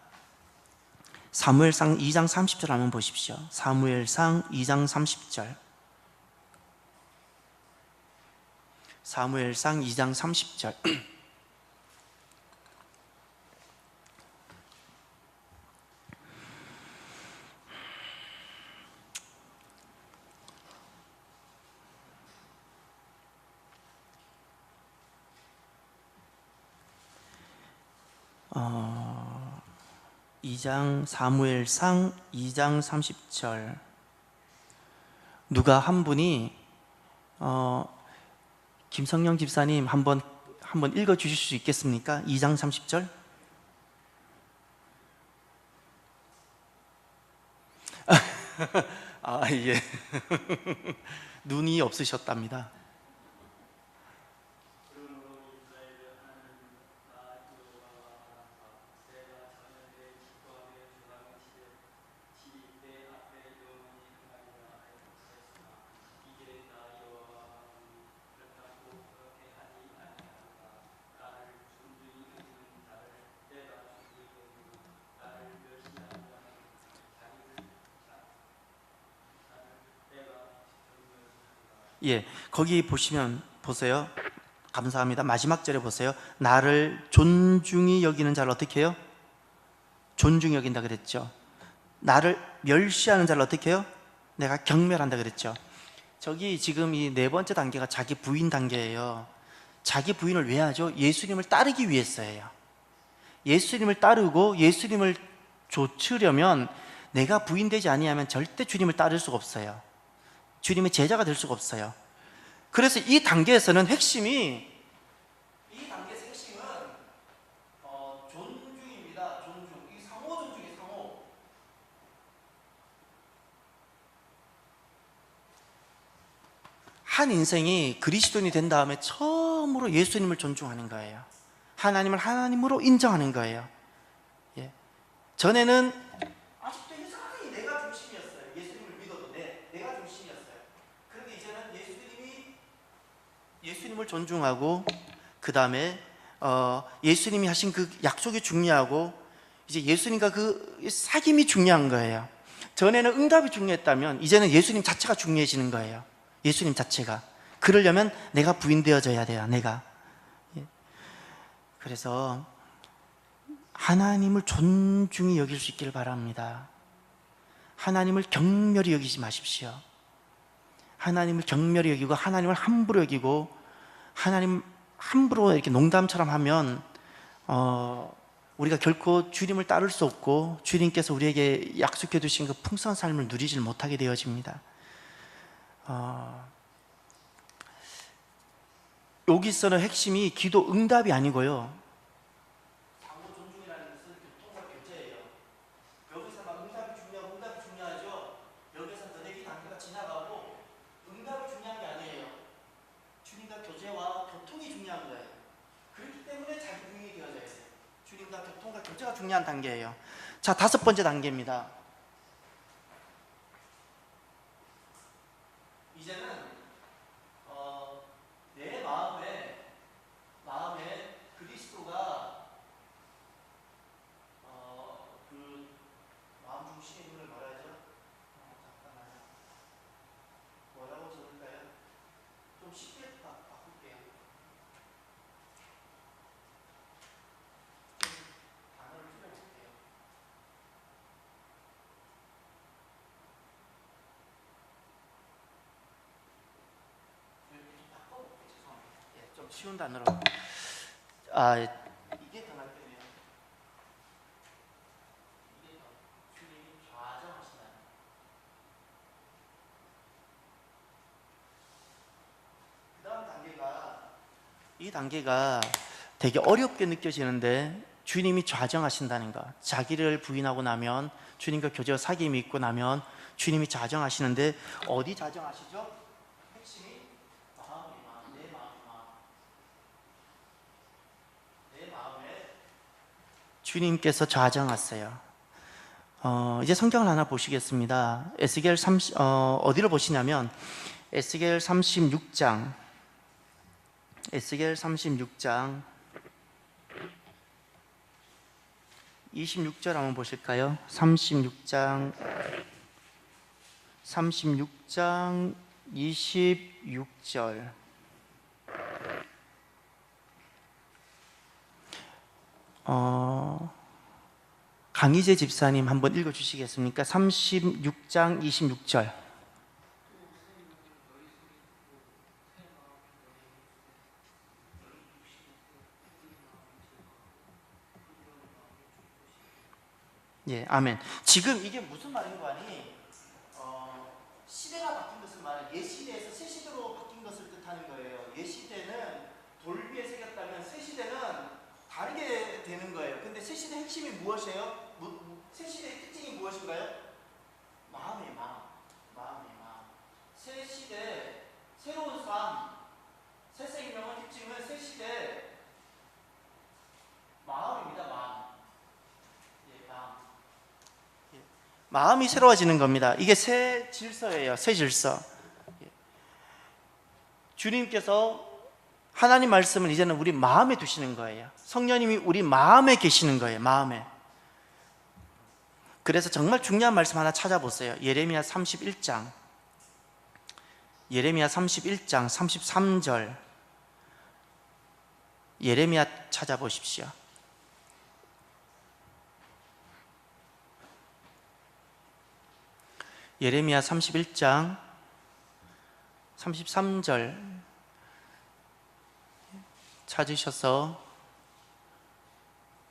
사무엘상 2장 30절 한번 보십시오. 사무엘상 2장 30절. 사무엘상 2장 30절. 사무엘상 2장 30절. 누가 한 분이 김성령 집사님 한번 읽어 주실 수 있겠습니까? 2장 30절. 예. 눈이 없으셨답니다. 예, 거기 보시면 보세요. 감사합니다. 마지막 절에 보세요. 나를 존중히 여기는 자를 어떻게 해요? 존중히 여긴다 그랬죠. 나를 멸시하는 자를 어떻게 해요? 내가 경멸한다 그랬죠. 저기 지금 이 네 번째 단계가 자기 부인 단계예요. 자기 부인을 왜 하죠? 예수님을 따르기 위해서예요. 예수님을 따르고 예수님을 좇으려면 내가 부인되지 아니하면 절대 주님을 따를 수가 없어요. 주님의 제자가 될 수가 없어요. 그래서 이 단계에서는 핵심은 존중입니다. 존중. 이 상호 존중이 상호. 한 인생이 그리스도인이 된 다음에 처음으로 예수님을 존중하는 거예요. 하나님을 하나님으로 인정하는 거예요. 예. 전에는 아직도 이상하게 내가 중심이었어요. 예수님을 믿어도 내가 중심이었어요. 그런데 이제는 예수님을 존중하고, 그 다음에 예수님이 하신 그 약속이 중요하고, 이제 예수님과 그 사귐이 중요한 거예요. 전에는 응답이 중요했다면 이제는 예수님 자체가 중요해지는 거예요. 예수님 자체가. 그러려면 내가 부인되어져야 돼요. 내가. 그래서 하나님을 존중히 여길 수 있기를 바랍니다. 하나님을 경멸히 여기지 마십시오. 하나님을 경멸히 여기고 하나님을 함부로 여기고, 하나님 함부로 이렇게 농담처럼 하면 우리가 결코 주님을 따를 수 없고 주님께서 우리에게 약속해 두신 그 풍성한 삶을 누리질 못하게 되어집니다. 여기서는 핵심이 기도 응답이 아니고요, 상호 존중이라는 것은 교통과 교제예요. 여기서 막 응답이 중요하죠. 여기서 너네기 단계가 지나가고 응답이 중요한 게 아니에요. 주님과 교제와 교통이 중요한 거예요. 그렇기 때문에 자기 부인이 되어져야 돼요. 주님과 교통과 교제가 중요한 단계예요. 자, 다섯 번째 단계입니다. 이제는 내 마음에 그리스도가 그 마음 중심의 분을 말하죠. 잠깐만요. 뭐라고 적을까요? 좀 쉽게 바꿀게요. 단어를 줄여볼게요. 좀 쉬운 단어로. 이게 더 낫겠네요. 이게 더 주님이 좌정하시다는. 그 다음 단계가, 이 단계가 되게 어렵게 느껴지는데, 주님이 좌정하신다는 것. 자기를 부인하고 나면, 주님과 교제와 사귐이 있고 나면 주님이 좌정하시는데, 어디 좌정하시죠? 핵심이 내 마음에 주님께서 좌정하세요. 이제 성경을 하나 보시겠습니다. 에스겔 30, 어디를 보시냐면 에스겔 36장 26절 한번 보실까요? 36장 26절. 강희재 집사님 한번 읽어주시겠습니까? 36장 26절. 예, 아멘. 지금 이게 무슨 말인 거 아니? 시대가 바뀐 것을 말해. 옛 시대에서 새 시대로 바뀐 것을 뜻하는 거예요. 옛 시대는 돌비에 새겼다면 새 시대는 다르게 되는 거예요. 근데 새 시대 핵심이 무엇이에요? 새 시대의 특징이 무엇인가요? 마음의 마음. 새 시대, 새로운 삶, 새 생명의 특징은 새 시대 마음입니다. 마음이 새로워지는 겁니다. 이게 새 질서예요. 새 질서. 주님께서 하나님 말씀을 이제는 우리 마음에 두시는 거예요. 성령님이 우리 마음에 계시는 거예요. 마음에. 그래서 정말 중요한 말씀 하나 찾아보세요. 예레미야 31장 예레미야 31장 33절, 예레미야 찾아보십시오. 예레미야 31장 33절 찾으셔서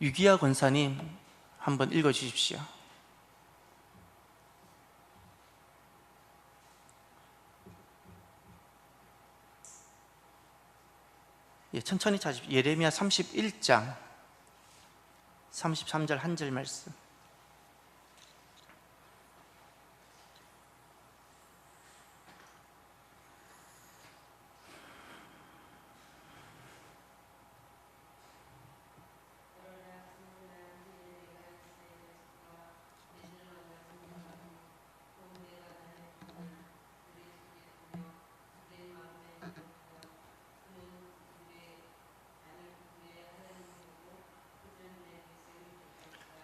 유기야 권사님 한번 읽어 주십시오. 예, 천천히 찾으십시오. 예레미야 31장 33절 한 절 말씀.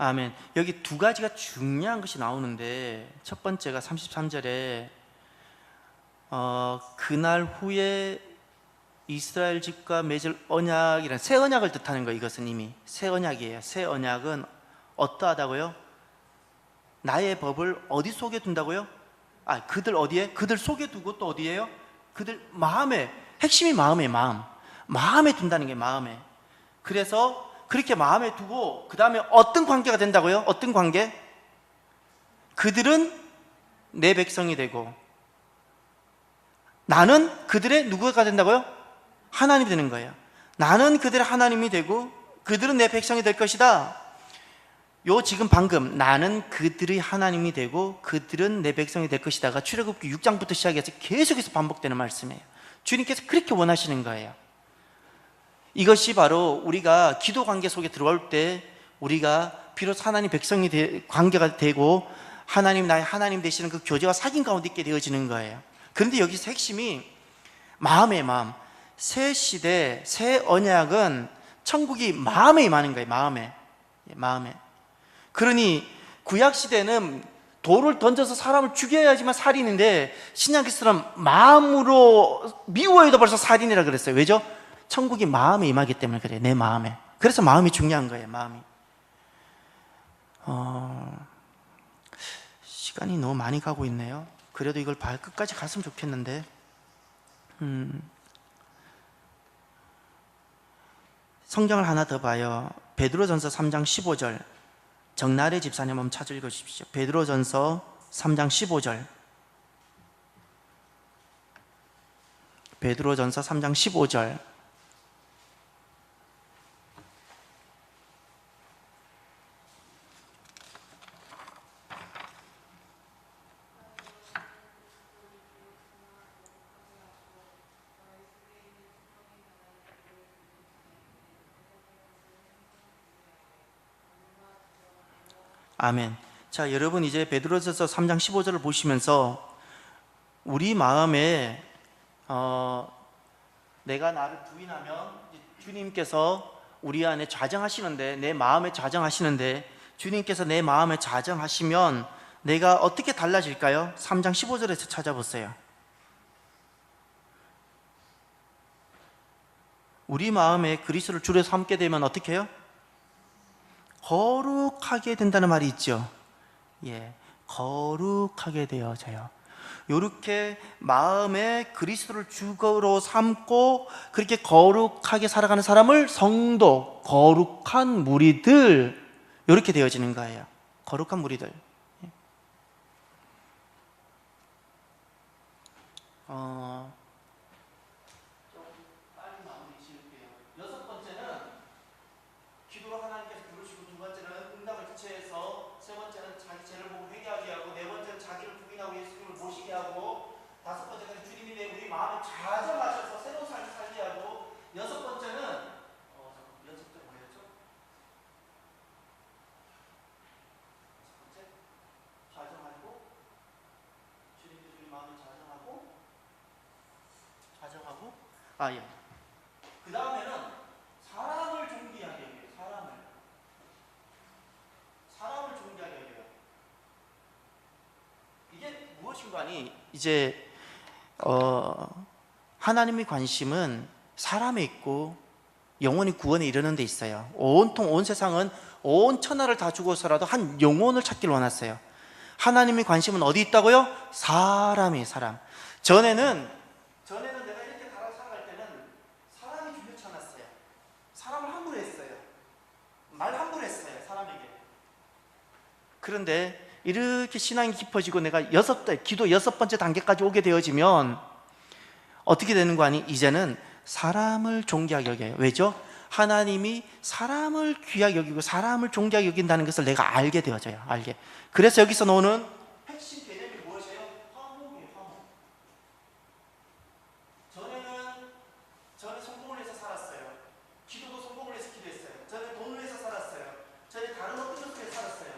아멘. 여기 두 가지가 중요한 것이 나오는데, 첫 번째가 33절에 그날 후에 이스라엘 집과 맺을 언약이라는 새 언약을 뜻하는 거예요. 이것은 이미 새 언약이에요. 새 언약은 어떠하다고요? 나의 법을 어디 속에 둔다고요? 그들 어디에? 그들 속에 두고 또 어디에요? 그들 마음에, 핵심이 마음에 둔다는 게 마음에. 그래서 그렇게 마음에 두고 그 다음에 어떤 관계가 된다고요? 어떤 관계? 그들은 내 백성이 되고 나는 그들의 누구가 된다고요? 하나님이 되는 거예요. 나는 그들의 하나님이 되고 그들은 내 백성이 될 것이다. 요 지금 방금 나는 그들의 하나님이 되고 그들은 내 백성이 될 것이다가 출애굽기 6장부터 시작해서 계속해서 반복되는 말씀이에요. 주님께서 그렇게 원하시는 거예요. 이것이 바로 우리가 기도 관계 속에 들어올 때 우리가 비로소 하나님 백성이 관계가 되고 하나님 나의 하나님 되시는 그 교제와 사귐 가운데 있게 되어지는 거예요. 그런데 여기서 핵심이 마음의 마음. 새 시대 새 언약은 천국이 마음에 임하는 거예요. 마음에. 그러니 구약 시대는 돌을 던져서 사람을 죽여야지만 살인인데 신약에서는 마음으로 미워해도 벌써 살인이라 그랬어요. 왜죠? 천국이 마음에 임하기 때문에 그래요. 내 마음에. 그래서 마음이 중요한 거예요. 마음이. 시간이 너무 많이 가고 있네요. 그래도 이걸 끝까지 갔으면 좋겠는데 성경을 하나 더 봐요. 베드로전서 3장 15절 정나래 집사님 한번 찾아 읽어주십시오. 베드로전서 3장 15절 베드로전서 3장 15절 아멘. 자, 여러분 이제 베드로전서 3장 15절을 보시면서 우리 마음에 내가 나를 부인하면 주님께서 우리 안에 좌정하시는데 내 마음에 좌정하시는데 주님께서 내 마음에 좌정하시면 내가 어떻게 달라질까요? 3장 15절에서 찾아보세요. 우리 마음에 그리스도를 주로 삼게 되면 어떻게 해요? 거룩하게 된다는 말이 있죠. 예, 거룩하게 되어져요. 이렇게 마음에 그리스도를 주로 삼고 그렇게 거룩하게 살아가는 사람을 성도, 거룩한 무리들 이렇게 되어지는 거예요. 거룩한 무리들. 예. 그 다음에는 사람을 존귀하게 여겨요. 사람을 존귀하게 여겨요. 이게 무엇인가 하니 이제 하나님의 관심은 사람에 있고 영혼이 구원에 이르는 데 있어요. 온통 온 세상은 온 천하를 다 주고서라도 한 영혼을 찾기를 원했어요. 하나님의 관심은 어디 있다고요? 사람이에요. 사람. 전에는 내가 이렇게 살아갈 때는 사람이 주변쳐놨어요. 사람을 함부로 했어요. 말 함부로 했어요. 사람에게. 그런데 이렇게 신앙이 깊어지고 내가 기도 6번째 단계까지 오게 되어지면 어떻게 되는 거 아니? 이제는 사람을 존귀하게 여겨요. 왜죠? 하나님이 사람을 귀하게 여기고 사람을 존귀하게 여긴다는 것을 내가 알게 되어져요. 알게. 그래서 여기서 나오는 핵심 개념이 무엇이에요? 화목이에요. 화목. 저는 성공을 해서 살았어요. 기도도 성공을 해서 기도했어요. 저는 돈을 해서 살았어요. 저는 다른 어떤 것을 해서 살았어요.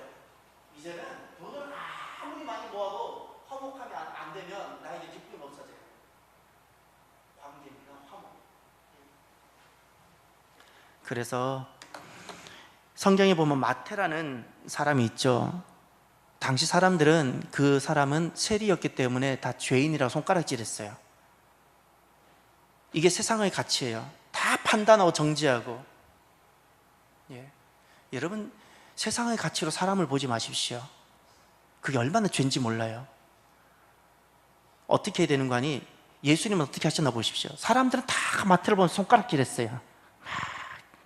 이제는 돈을 아무리 많이 모아도 화목하면 안 되면 나에게 기쁨이 없어져요. 관계입니다. 화목. 그래서 성경에 보면 마태라는 사람이 있죠. 당시 사람들은 그 사람은 세리였기 때문에 다 죄인이라고 손가락질했어요. 이게 세상의 가치예요. 다 판단하고 정지하고. 여러분, 세상의 가치로 사람을 보지 마십시오. 그게 얼마나 죄인지 몰라요. 어떻게 해야 되는 거 아니? 예수님은 어떻게 하셨나 보십시오. 사람들은 다 마태를 보면 손가락질했어요.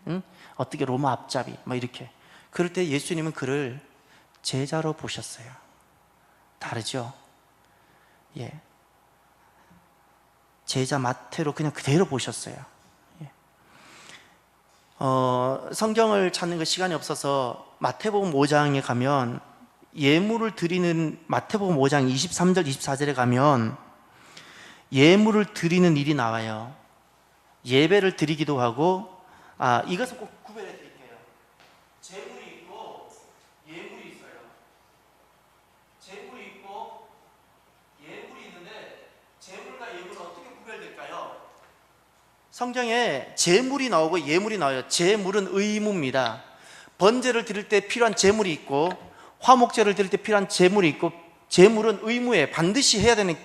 응? 어떻게 로마 앞잡이 막 이렇게. 그럴 때 예수님은 그를 제자로 보셨어요. 다르죠? 제자 마태로 그냥 그대로 보셨어요. 성경을 찾는 거 시간이 없어서 마태복음 5장에 가면 예물을 드리는 마태복음 5장 23절 24절에 가면 예물을 드리는 일이 나와요. 예배를 드리기도 하고 이것은 꼭 구별해 드릴게요. 재물이 있고 예물이 있어요. 재물이 있고 예물이 있는데 재물과 예물은 어떻게 구별될까요? 성경에 재물이 나오고 예물이 나와요. 재물은 의무입니다. 번제를 드릴 때 필요한 재물이 있고 화목제를 드릴 때 필요한 재물이 있고 재물은 의무에 반드시 해야 되는.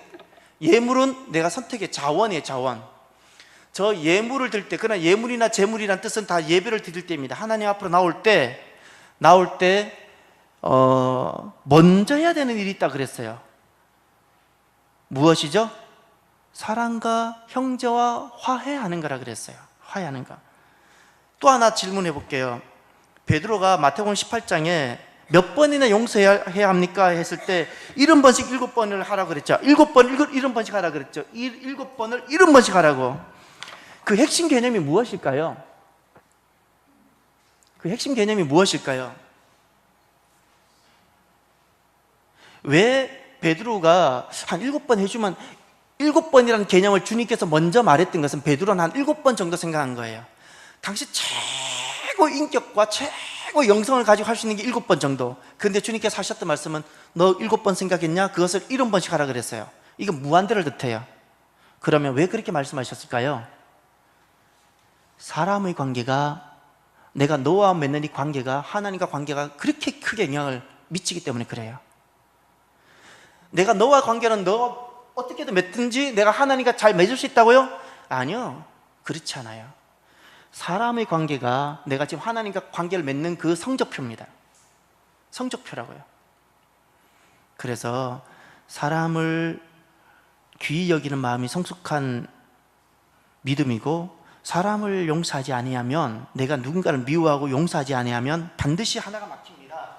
예물은 내가 선택의 자원이에요. 자원. 저 예물을 드릴 때, 그러나 예물이나 재물이란 뜻은 다 예배를 드릴 때입니다. 하나님 앞으로 나올 때 먼저 해야 되는 일이 있다 그랬어요. 무엇이죠? 사랑과 형제와 화해하는 거라 그랬어요. 화해하는 거. 또 하나 질문해 볼게요. 베드로가 마태복음 18장에 몇 번이나 용서해야 합니까? 했을 때 70번씩 7번을 하라고 그랬죠. 7번 70번씩 하라고 그랬죠. 7번을 70번씩 하라고. 그 핵심 개념이 무엇일까요? 그 핵심 개념이 무엇일까요? 왜 베드로가 한 7번 해주면 7번이라는 개념을 주님께서 먼저 말했던 것은 베드로는 한 7번 정도 생각한 거예요. 당시 최고 인격과 최고 영성을 가지고 할 수 있는 게 7번 정도. 그런데 주님께서 하셨던 말씀은 너 7번 생각했냐? 그것을 70번씩 하라 그랬어요. 이건 무한대를 뜻해요. 그러면 왜 그렇게 말씀하셨을까요? 사람의 관계가, 내가 너와 맺는 이 관계가, 하나님과 관계가 그렇게 크게 영향을 미치기 때문에 그래요. 내가 너와 관계는 너 어떻게든 맺든지 내가 하나님과 잘 맺을 수 있다고요? 아니요, 그렇지 않아요. 사람의 관계가 내가 지금 하나님과 관계를 맺는 그 성적표입니다. 성적표라고요. 그래서 사람을 귀히 여기는 마음이 성숙한 믿음이고, 사람을 용서하지 아니하면, 내가 누군가를 미워하고 용서하지 아니하면 반드시 하나가 막힙니다.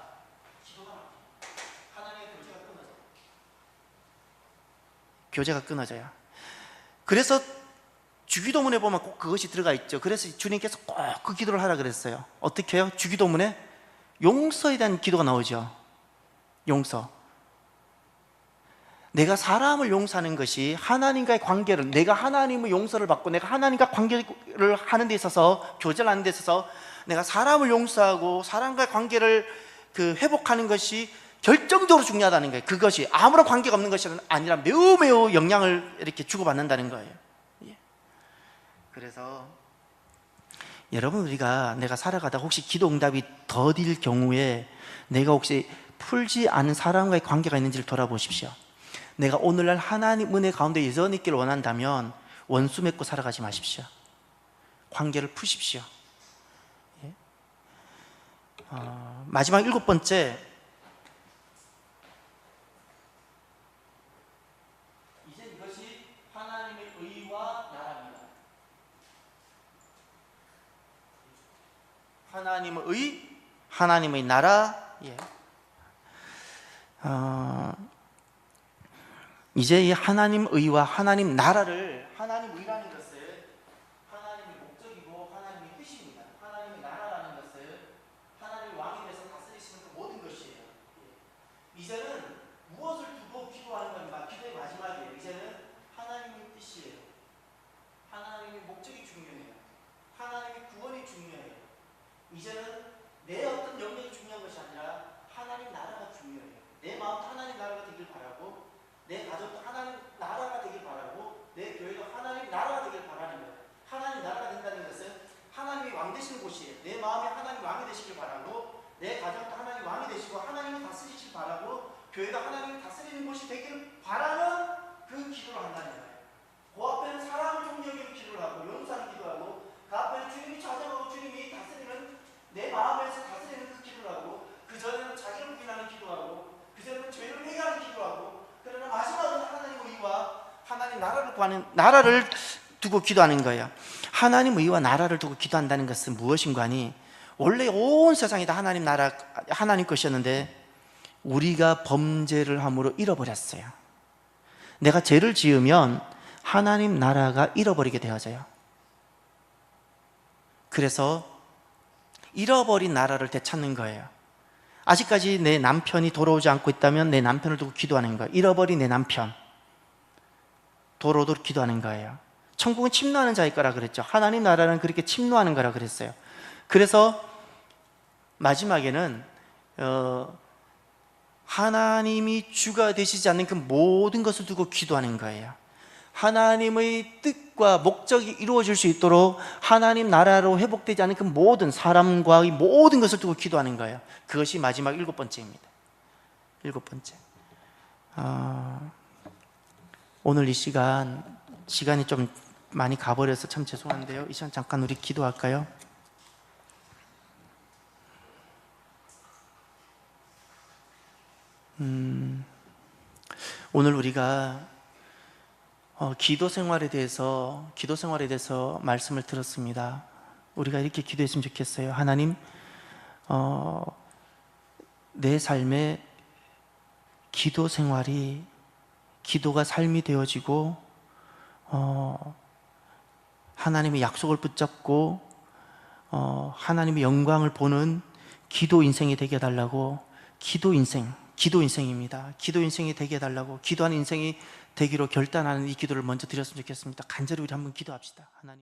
기도가 막힙니다. 하나님의 교제가 끊어져요. 그래서 주기도문에 보면 꼭 그것이 들어가 있죠. 그래서 주님께서 꼭 그 기도를 하라 그랬어요. 어떻게 해요? 주기도문에 용서에 대한 기도가 나오죠. 용서. 내가 사람을 용서하는 것이 하나님과의 관계를, 내가 하나님의 용서를 받고 내가 하나님과 관계를 하는 데 있어서, 교제를 하는 데 있어서 내가 사람을 용서하고 사람과의 관계를 회복하는 것이 결정적으로 중요하다는 거예요. 그것이 아무런 관계가 없는 것이 아니라 매우 영향을 이렇게 주고받는다는 거예요. 그래서 여러분, 우리가 내가 살아가다 혹시 기도 응답이 더딜 경우에 내가 혹시 풀지 않은 사람과의 관계가 있는지를 돌아보십시오. 내가 오늘날 하나님 은혜 가운데 여전히 있기를 원한다면 원수 맺고 살아가지 마십시오. 관계를 푸십시오. 예? 마지막 7번째, 이제 이것이 하나님의 의와 나라입니다. 하나님의 의, 하나님의 나라. 예. 이제 이 하나님 의와 하나님 나라를, 하나님 의라는 것을 하나님의 목적이고 하나님의 뜻입니다. 하나님의 나라라는 것을 하나님의 왕이 돼서 다스리시는 그 모든 것이에요. 이제는 무엇을 두고 기도하는 겁니까? 기도의 마지막이에요. 이제는 하나님의 뜻이에요. 하나님의 목적이 중요해요. 하나님의 구원이 중요해요. 이제는 내 어떤 영역이 중요한 것이 아니라 하나님 나라가 중요해요. 내 마음도 하나님 나라가 되길 바라고, 내 가정도 하나님 나라가 되길 바라고, 내 교회도 하나님 나라가 되길 바라는 거예요. 하나님 나라가 된다는 것은 하나님이 왕 되시는 곳이에요. 내 마음에 하나님 왕이 되시길 바라고, 내 가정도 하나님 왕이 되시고 하나님이 다스리시길 바라고, 교회도 하나님이 다스리는 곳이 되길 바라는 그 기도를 한다는 거예요. 그 앞에는 사랑을 종려기로 기도를 하고, 용서하는 기도하고, 그 앞에는 주님이 찾아가고 주님이 다스리는, 내 마음에서 다스리는 그 기도를 하고, 그 전에는 자기를 부인하는 기도하고, 그 전에는 죄를 회개하는 기도하고, 그러나 마지막은 하나님의 의와 하나님 나라를 구하는, 나라를 두고 기도하는 거예요. 하나님 의와 나라를 두고 기도한다는 것은 무엇인가 하니, 원래 온 세상이 다 하나님 나라, 하나님 것이었는데 우리가 범죄를 함으로 잃어버렸어요. 내가 죄를 지으면 하나님 나라가 잃어버리게 되어져요. 그래서 잃어버린 나라를 되찾는 거예요. 아직까지 내 남편이 돌아오지 않고 있다면 내 남편을 두고 기도하는 거예요. 잃어버린 내 남편 돌아오도록 기도하는 거예요. 천국은 침노하는 자일 거라 그랬죠. 하나님 나라는 그렇게 침노하는 거라 그랬어요. 그래서 마지막에는 하나님이 주가 되시지 않는 그 모든 것을 두고 기도하는 거예요. 하나님의 뜻과 목적이 이루어질 수 있도록 하나님 나라로 회복되지 않은 그 모든 사람과의 모든 것을 두고 기도하는 거예요. 그것이 마지막 7번째입니다. 7번째. 오늘 이 시간이 좀 많이 가버려서 참 죄송한데요. 이 시간 잠깐 우리 기도할까요? 오늘 우리가 기도 생활에 대해서 말씀을 들었습니다. 우리가 이렇게 기도했으면 좋겠어요. 하나님, 내 삶의 기도 생활이, 기도가 삶이 되어지고 하나님의 약속을 붙잡고 하나님의 영광을 보는 기도 인생이 되게 해달라고. 기도 인생입니다. 기도 인생이 되게 해달라고, 기도하는 인생이 되기로 결단하는 이 기도를 먼저 드렸으면 좋겠습니다. 간절히 우리 한번 기도합시다. 하나님.